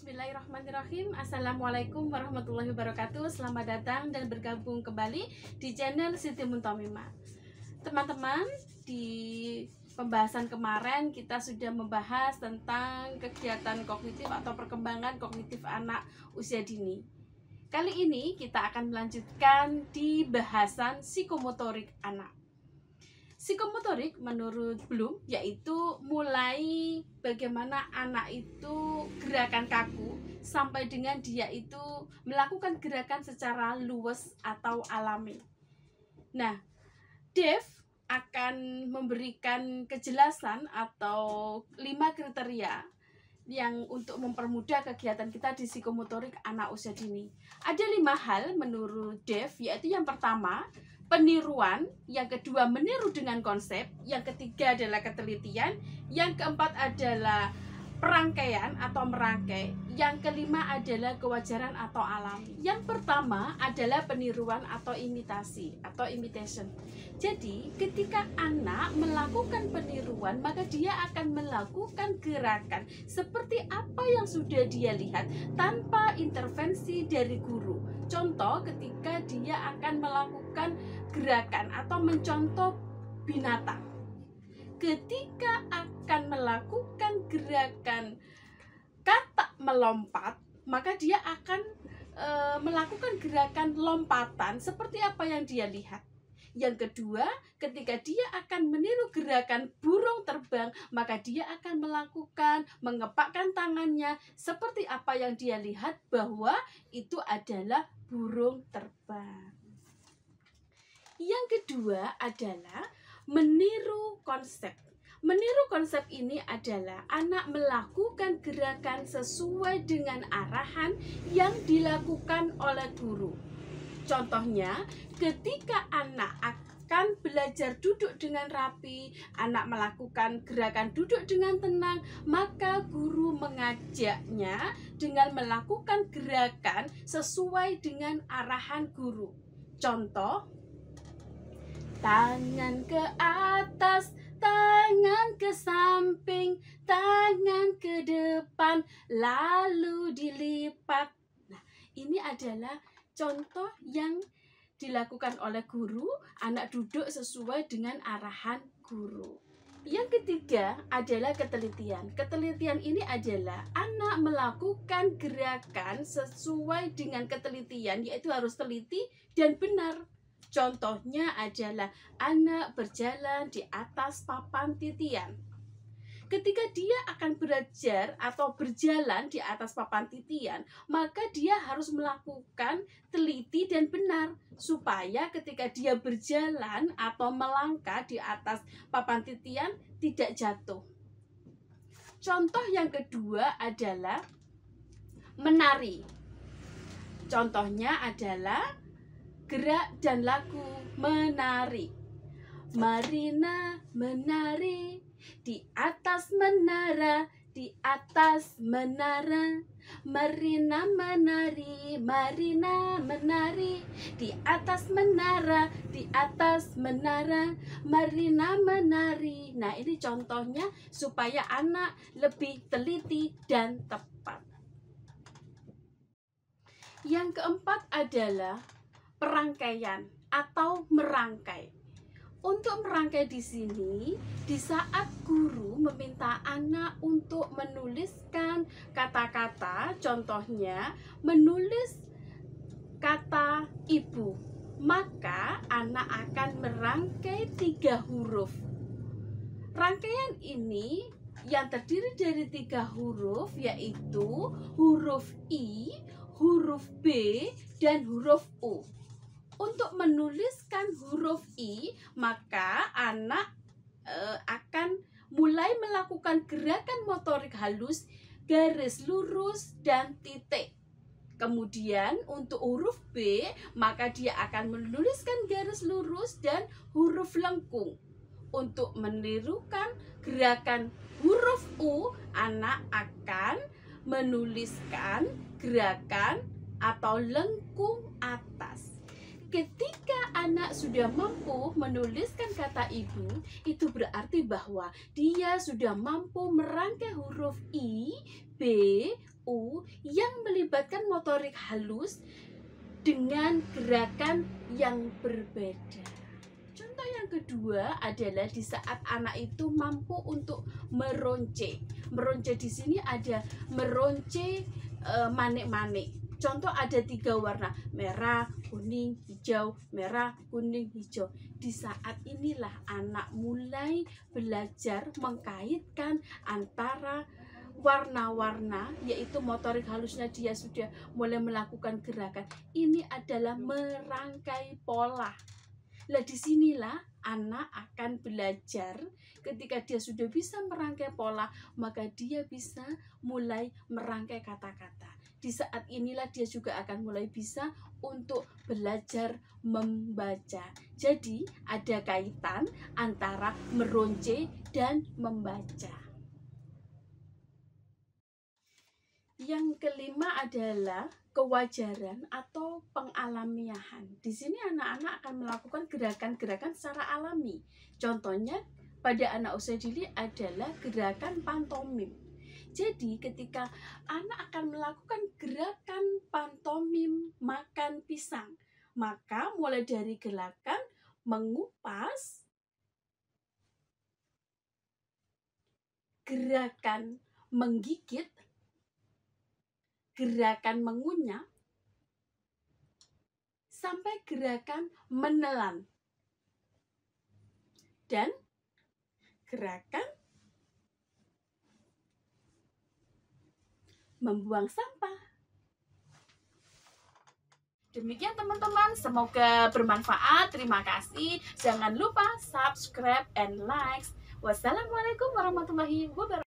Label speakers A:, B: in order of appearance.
A: Bismillahirrahmanirrahim. Assalamualaikum warahmatullahi wabarakatuh. Selamat datang dan bergabung kembali di channel Siti Muntomima. Teman-teman, di pembahasan kemarin kita sudah membahas tentang kegiatan kognitif atau perkembangan kognitif anak usia dini. Kali ini kita akan melanjutkan di bahasan psikomotorik anak. Psikomotorik menurut Bloom yaitu mulai bagaimana anak itu gerakan kaku sampai dengan dia itu melakukan gerakan secara luwes atau alami. Nah, Dave akan memberikan kejelasan atau 5 kriteria yang untuk mempermudah kegiatan kita di psikomotorik anak usia dini. Ada 5 hal menurut Dave, yaitu yang pertama peniruan, yang kedua meniru dengan konsep, yang ketiga adalah ketelitian, yang keempat adalah perangkaian atau merangkai, yang kelima adalah kewajaran atau alami. Yang pertama adalah peniruan atau imitasi atau imitation. Jadi ketika anak melakukan peniruan, maka dia akan melakukan gerakan seperti apa yang sudah dia lihat tanpa intervensi dari guru. Contoh, ketika dia akan melakukan gerakan atau mencontoh binatang, ketika akan melakukan gerakan katak melompat, maka dia akan melakukan gerakan lompatan seperti apa yang dia lihat. Yang kedua, ketika dia akan meniru gerakan burung terbang, maka dia akan melakukan mengepakkan tangannya seperti apa yang dia lihat bahwa itu adalah burung terbang. Yang kedua adalah meniru konsep. Meniru konsep ini adalah anak melakukan gerakan sesuai dengan arahan yang dilakukan oleh guru. Contohnya, ketika anak akan belajar duduk dengan rapi, anak melakukan gerakan duduk dengan tenang, maka guru mengajaknya dengan melakukan gerakan sesuai dengan arahan guru. Contoh, tangan ke atas, tangan ke samping, tangan ke depan, lalu dilipat. Nah, ini adalah contoh yang dilakukan oleh guru, anak duduk sesuai dengan arahan guru. Yang ketiga adalah ketelitian. Ketelitian ini adalah anak melakukan gerakan sesuai dengan ketelitian, yaitu harus teliti dan benar. Contohnya adalah anak berjalan di atas papan titian. Ketika dia akan belajar atau berjalan di atas papan titian, maka dia harus melakukan teliti dan benar supaya ketika dia berjalan atau melangkah di atas papan titian tidak jatuh. Contoh yang kedua adalah menari. Contohnya adalah gerak dan lagu menari. Marina menari di atas menara, di atas menara. Marina menari, Marina menari di atas menara, di atas menara. Marina menari. Nah, ini contohnya supaya anak lebih teliti dan tepat. Yang keempat adalah perangkaian atau merangkai. Untuk merangkai di sini, di saat guru meminta anak untuk menuliskan kata-kata, contohnya menulis kata ibu, maka anak akan merangkai 3 huruf. Rangkaian ini yang terdiri dari 3 huruf, yaitu huruf I, huruf B, dan huruf U. Untuk menuliskan huruf I, maka anak akan mulai melakukan gerakan motorik halus, garis lurus, dan titik. Kemudian untuk huruf B, maka dia akan menuliskan garis lurus dan huruf lengkung. Untuk menirukan gerakan huruf U, anak akan menuliskan gerakan atau lengkung atas. Ketika anak sudah mampu menuliskan kata ibu, itu berarti bahwa dia sudah mampu merangkai huruf I, B, U yang melibatkan motorik halus dengan gerakan yang berbeda. Contoh yang kedua adalah di saat anak itu mampu untuk meronce. Meronce di sini ada meronce manik-manik. Contoh ada 3 warna, merah, kuning, hijau, merah, kuning, hijau. Di saat inilah anak mulai belajar mengkaitkan antara warna-warna, yaitu motorik halusnya dia sudah mulai melakukan gerakan. Ini adalah merangkai pola. Lah disinilah anak akan belajar. Ketika dia sudah bisa merangkai pola, maka dia bisa mulai merangkai kata-kata. Di saat inilah dia juga akan mulai bisa untuk belajar membaca. Jadi ada kaitan antara meronce dan membaca. Yang kelima adalah kewajaran atau pengalamiahan. Di sini anak-anak akan melakukan gerakan-gerakan secara alami. Contohnya pada anak usia dini adalah gerakan pantomim. Jadi ketika anak akan melakukan gerakan pantomim makan pisang, maka mulai dari gerakan mengupas, gerakan menggigit, gerakan mengunyah, sampai gerakan menelan, dan gerakan membuang sampah. Demikian teman-teman, semoga bermanfaat. Terima kasih. Jangan lupa subscribe and like. Wassalamualaikum warahmatullahi wabarakatuh.